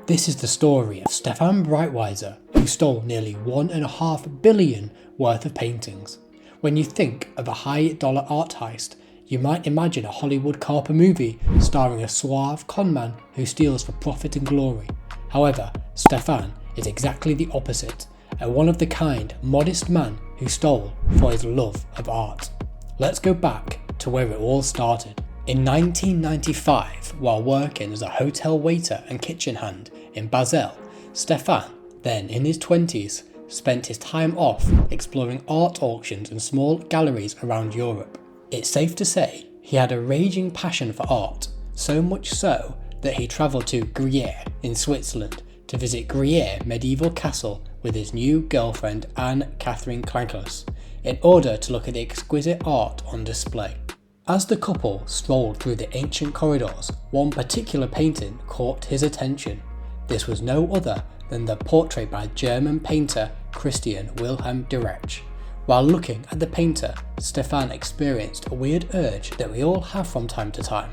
This is the story of Stefan Breitwieser, who stole nearly $1.5 billion worth of paintings. When you think of a high-dollar art heist, you might imagine a Hollywood Carper movie starring a suave conman who steals for profit and glory. However, Stefan is exactly the opposite, a one-of-the-kind, modest man who stole for his love of art. Let's go back to where it all started. In 1995, while working as a hotel waiter and kitchen hand in Basel, Stefan, then in his 20s, spent his time off exploring art auctions and small galleries around Europe. It's safe to say he had a raging passion for art, so much so that he travelled to Gruyere in Switzerland to visit Gruyere Medieval Castle with his new girlfriend Anne-Catherine Crankless in order to look at the exquisite art on display. As the couple strolled through the ancient corridors, one particular painting caught his attention. This was no other than the portrait by German painter Christian Wilhelm Duretsch. While looking at the painter, Stefan experienced a weird urge that we all have from time to time.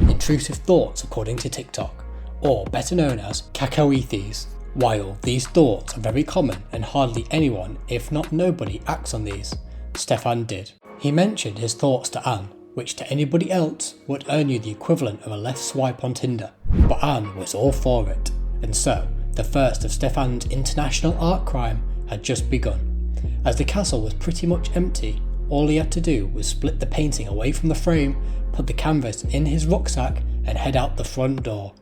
Intrusive thoughts according to TikTok, or better known as cacoethes. While these thoughts are very common and hardly anyone, if not nobody, acts on these, Stefan did. He mentioned his thoughts to Anne, which to anybody else would earn you the equivalent of a left swipe on Tinder, but Anne was all for it, and so the first of Stefan's international art crime had just begun. As the castle was pretty much empty, all he had to do was split the painting away from the frame, put the canvas in his rucksack and head out the front door.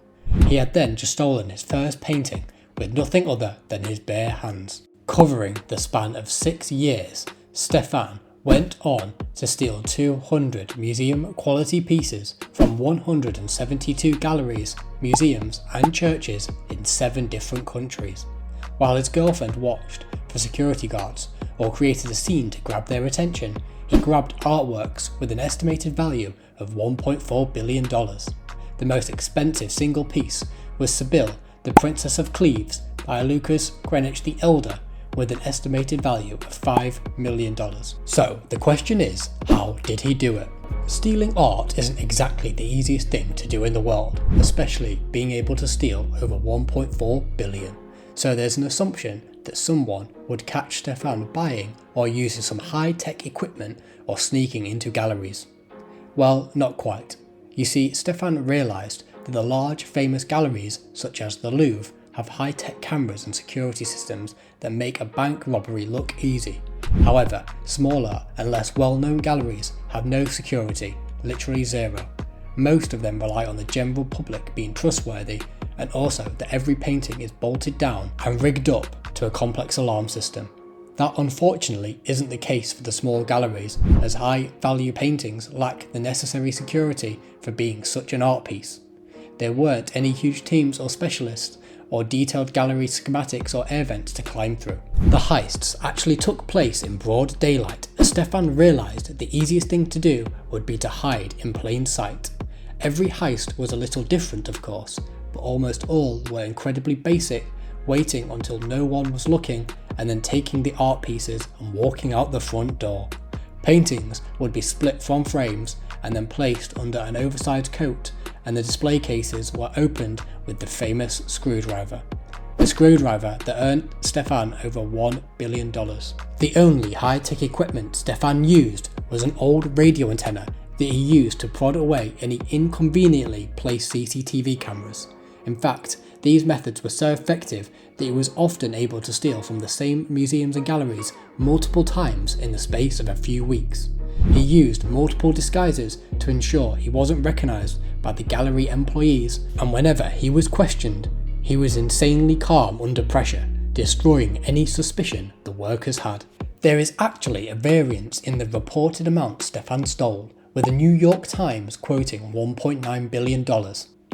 He had then just stolen his first painting with nothing other than his bare hands. Covering the span of 6 years, Stefan went on to steal 200 museum quality pieces from 172 galleries, museums and churches in 7 different countries. While his girlfriend watched for security guards or created a scene to grab their attention, he grabbed artworks with an estimated value of $1.4 billion. The most expensive single piece was Sibylle, the Princess of Cleves by Lucas Greenwich the Elder, with an estimated value of $5 million. So the question is, how did he do it? Stealing art isn't exactly the easiest thing to do in the world, especially being able to steal over 1.4 billion. So there's an assumption that someone would catch Stefan buying or using some high-tech equipment or sneaking into galleries. Well, not quite. You see, Stefan realised that the large famous galleries such as the Louvre have high-tech cameras and security systems that make a bank robbery look easy. However, smaller and less well-known galleries have no security, literally zero. Most of them rely on the general public being trustworthy, and also that every painting is bolted down and rigged up to a complex alarm system. That unfortunately isn't the case for the small galleries, as high-value paintings lack the necessary security for being such an art piece. There weren't any huge teams or specialists, or detailed gallery schematics or air vents to climb through. The heists actually took place in broad daylight, as Stefan realised the easiest thing to do would be to hide in plain sight. Every heist was a little different, of course, but almost all were incredibly basic, waiting until no one was looking and then taking the art pieces and walking out the front door. Paintings would be split from frames and then placed under an oversized coat, and the display cases were opened with the famous screwdriver. The screwdriver that earned Stefan over $1 billion. The only high-tech equipment Stefan used was an old radio antenna that he used to prod away any inconveniently placed CCTV cameras. In fact, these methods were so effective that he was often able to steal from the same museums and galleries multiple times in the space of a few weeks. He used multiple disguises to ensure he wasn't recognised by the gallery employees, and whenever he was questioned, he was insanely calm under pressure, destroying any suspicion the workers had. There is actually a variance in the reported amount Stefan stole, with the New York Times quoting $1.9 billion.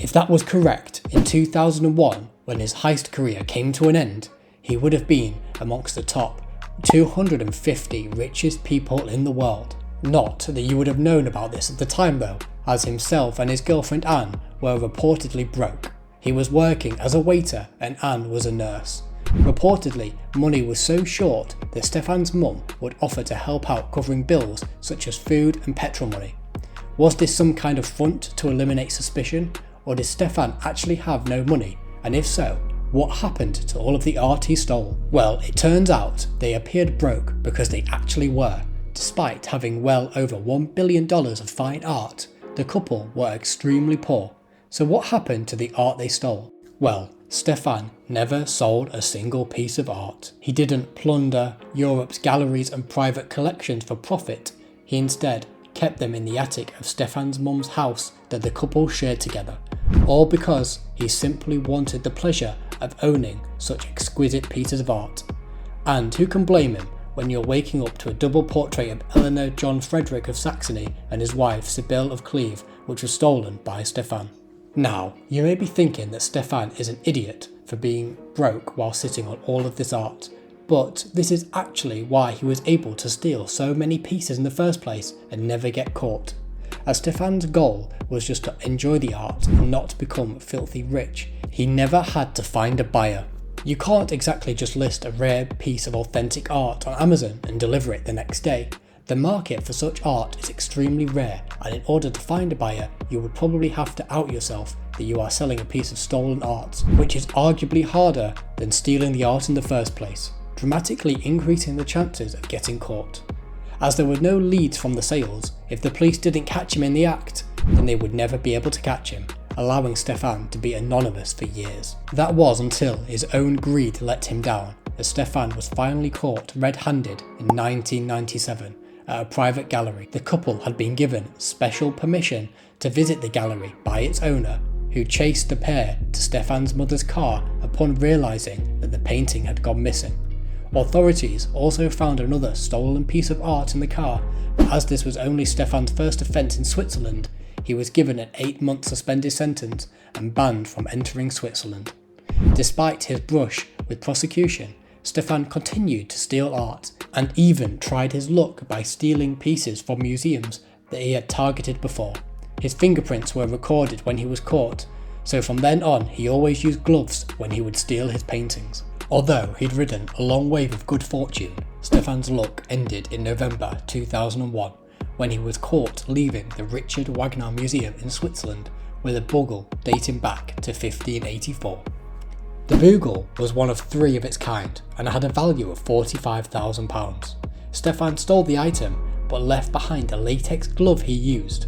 If that was correct, in 2001, when his heist career came to an end, he would have been amongst the top 250 richest people in the world. Not that you would have known about this at the time though, as himself and his girlfriend Anne were reportedly broke. He was working as a waiter and Anne was a nurse. Reportedly, money was so short that Stefan's mum would offer to help out covering bills such as food and petrol money. Was this some kind of front to eliminate suspicion, or did Stefan actually have no money And if so, what happened to all of the art he stole? Well, it turns out they appeared broke because they actually were. Despite having well over $1 billion of fine art, the couple were extremely poor. So what happened to the art they stole? Well, Stefan never sold a single piece of art. He didn't plunder Europe's galleries and private collections for profit. He instead kept them in the attic of Stefan's mum's house that the couple shared together, all because he simply wanted the pleasure of owning such exquisite pieces of art. And who can blame him when you're waking up to a double portrait of Eleanor John Frederick of Saxony and his wife Sibylle of Cleve, which was stolen by Stefan. Now, you may be thinking that Stefan is an idiot for being broke while sitting on all of this art, but this is actually why he was able to steal so many pieces in the first place and never get caught. As Stefan's goal was just to enjoy the art and not become filthy rich, he never had to find a buyer. You can't exactly just list a rare piece of authentic art on Amazon and deliver it the next day. The market for such art is extremely rare, and in order to find a buyer, you would probably have to out yourself that you are selling a piece of stolen art, which is arguably harder than stealing the art in the first place, dramatically increasing the chances of getting caught. As there were no leads from the sales, if the police didn't catch him in the act, then they would never be able to catch him, allowing Stefan to be anonymous for years. That was until his own greed let him down, as Stefan was finally caught red-handed in 1997 at a private gallery. The couple had been given special permission to visit the gallery by its owner, who chased the pair to Stefan's mother's car upon realising that the painting had gone missing. Authorities also found another stolen piece of art in the car, but as this was only Stefan's first offence in Switzerland, he was given an 8-month suspended sentence and banned from entering Switzerland. Despite his brush with prosecution, Stefan continued to steal art and even tried his luck by stealing pieces from museums that he had targeted before. His fingerprints were recorded when he was caught, so from then on he always used gloves when he would steal his paintings. Although he'd ridden a long wave of good fortune, Stefan's luck ended in November 2001 when he was caught leaving the Richard Wagner Museum in Switzerland with a bugle dating back to 1584. The bugle was one of 3 of its kind and had a value of £45,000. Stefan stole the item but left behind a latex glove he used.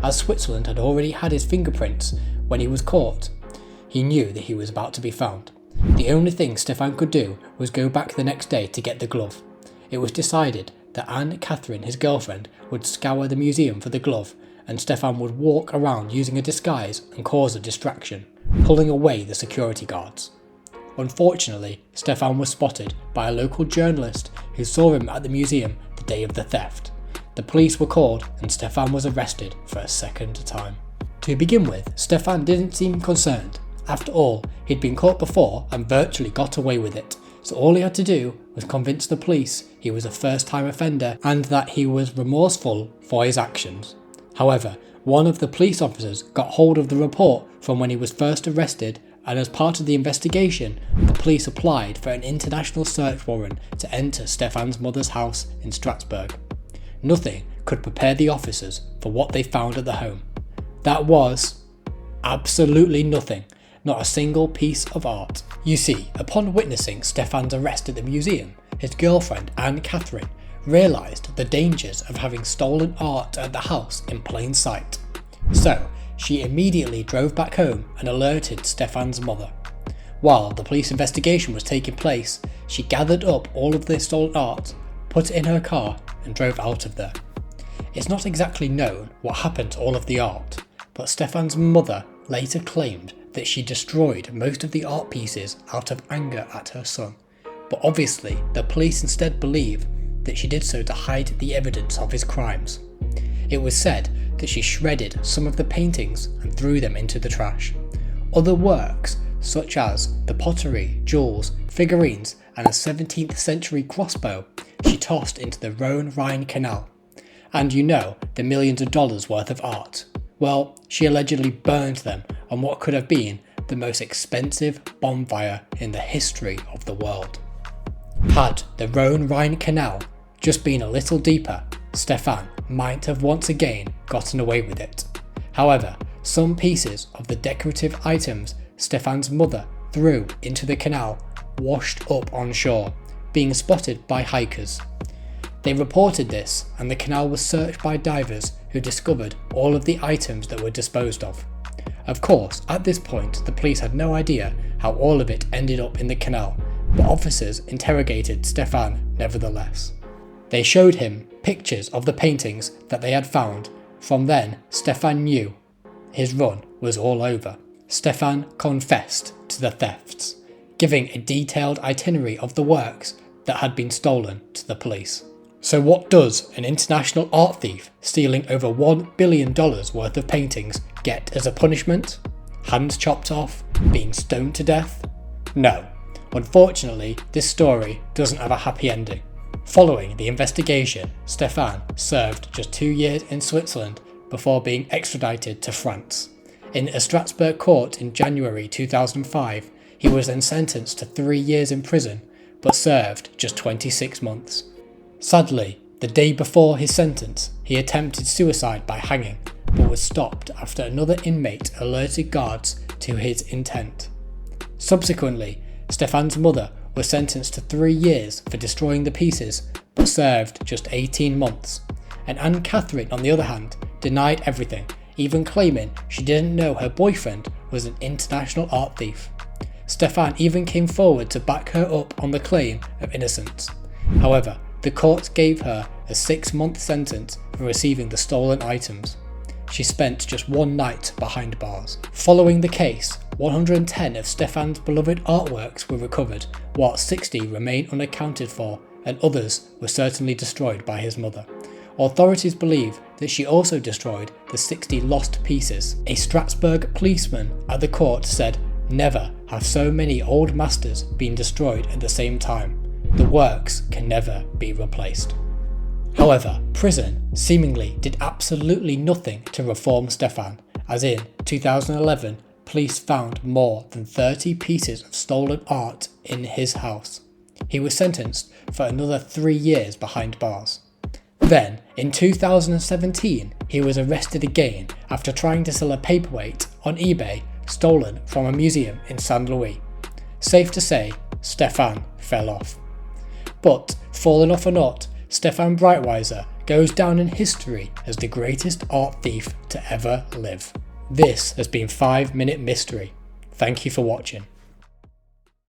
As Switzerland had already had his fingerprints when he was caught, he knew that he was about to be found. The only thing Stefan could do was go back the next day to get the glove. It was decided that Anne-Catherine, his girlfriend, would scour the museum for the glove, and Stefan would walk around using a disguise and cause a distraction, pulling away the security guards. Unfortunately, Stefan was spotted by a local journalist who saw him at the museum the day of the theft. The police were called and Stefan was arrested for a second time. To begin with, Stefan didn't seem concerned. After all, he'd been caught before and virtually got away with it, so all he had to do was convince the police he was a first-time offender and that he was remorseful for his actions. However, one of the police officers got hold of the report from when he was first arrested, and as part of the investigation, the police applied for an international search warrant to enter Stefan's mother's house in Strasbourg. Nothing could prepare the officers for what they found at the home. That was absolutely nothing. Not a single piece of art. You see, upon witnessing Stefan's arrest at the museum, his girlfriend Anne-Catherine realised the dangers of having stolen art at the house in plain sight. So, she immediately drove back home and alerted Stefan's mother. While the police investigation was taking place, she gathered up all of the stolen art, put it in her car and drove out of there. It's not exactly known what happened to all of the art, but Stefan's mother later claimed that she destroyed most of the art pieces out of anger at her son, but obviously the police instead believe that she did so to hide the evidence of his crimes. It was said that she shredded some of the paintings and threw them into the trash. Other works, such as the pottery, jewels, figurines and a 17th century crossbow, she tossed into the Rhone-Rhine Canal. And you know, the millions of dollars worth of art. Well, she allegedly burned them on what could have been the most expensive bonfire in the history of the world. Had the Rhone-Rhine Canal just been a little deeper, Stefan might have once again gotten away with it. However, some pieces of the decorative items Stefan's mother through into the canal, washed up on shore, being spotted by hikers. They reported this, and the canal was searched by divers who discovered all of the items that were disposed of. Of course, at this point the police had no idea how all of it ended up in the canal, but officers interrogated Stefan nevertheless. They showed him pictures of the paintings that they had found. From then, Stefan knew his run was all over. Stefan confessed to the thefts, giving a detailed itinerary of the works that had been stolen to the police. So what does an international art thief stealing over $1 billion worth of paintings get as a punishment? Hands chopped off? Being stoned to death? No. Unfortunately, this story doesn't have a happy ending. Following the investigation, Stefan served just 2 years in Switzerland before being extradited to France. In a Strasbourg court in January 2005, he was then sentenced to 3 years in prison, but served just 26 months. Sadly, the day before his sentence, he attempted suicide by hanging, but was stopped after another inmate alerted guards to his intent. Subsequently, Stefan's mother was sentenced to 3 years for destroying the pieces, but served just 18 months. And Anne Catherine, on the other hand, denied everything, even claiming she didn't know her boyfriend was an international art thief. Stefan even came forward to back her up on the claim of innocence. However, the court gave her a 6-month sentence for receiving the stolen items. She spent just 1 night behind bars. Following the case, 110 of Stefan's beloved artworks were recovered, while 60 remain unaccounted for, and others were certainly destroyed by his mother. Authorities believe that she also destroyed the 60 lost pieces. A Strasbourg policeman at the court said, "Never have so many old masters been destroyed at the same time. The works can never be replaced." However, prison seemingly did absolutely nothing to reform Stefan, as in 2011, police found more than 30 pieces of stolen art in his house. He was sentenced for another 3 years behind bars. Then, in 2017, he was arrested again after trying to sell a paperweight on eBay stolen from a museum in St. Louis. Safe to say, Stefan fell off. But, fallen off or not, Stefan Breitwieser goes down in history as the greatest art thief to ever live. This has been 5 Minute Mystery. Thank you for watching.